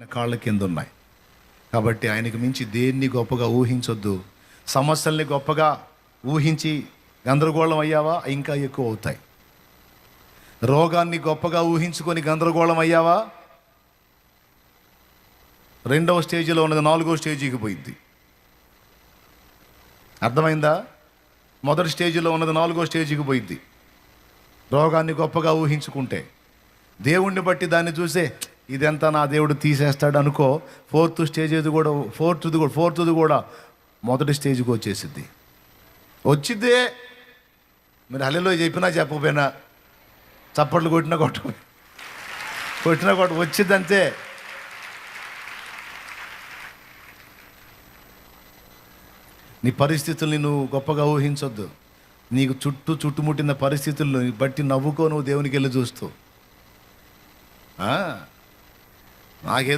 కాళ్ళ కింద ఉన్నాయి. కాబట్టి ఆయనకు మించి దేన్ని గొప్పగా ఊహించొద్దు. సమస్యల్ని గొప్పగా ఊహించి గందరగోళం అయ్యావా, ఇంకా ఎక్కువ అవుతాయి. రోగాన్ని గొప్పగా ఊహించుకొని గందరగోళం అయ్యావా, రెండవ స్టేజిలో ఉన్నది నాలుగో స్టేజీకి పోయింది. అర్థమైందా? మొదటి స్టేజిలో ఉన్నది నాలుగో స్టేజీకి పోయింది. రోగాన్ని గొప్పగా ఊహించుకుంటే, దేవుణ్ణి బట్టి దాన్ని చూసే ఇదంతా నా దేవుడు తీసేస్తాడు అనుకో, ఫోర్త్ది కూడా మొదటి స్టేజ్కి వచ్చేసిద్ది. వచ్చిద్దే మీరు హల్లెలూయా చెప్పినా చెప్పకపోయినా, చప్పట్లు కొట్టినా వచ్చిద్దంతే. నీ పరిస్థితుల్ని నువ్వు గొప్పగా ఊహించొద్దు. నీకు చుట్టుముట్టిన పరిస్థితులను బట్టి నవ్వుకో, నువ్వు దేవునికి వెళ్ళి చూస్తూ నాకే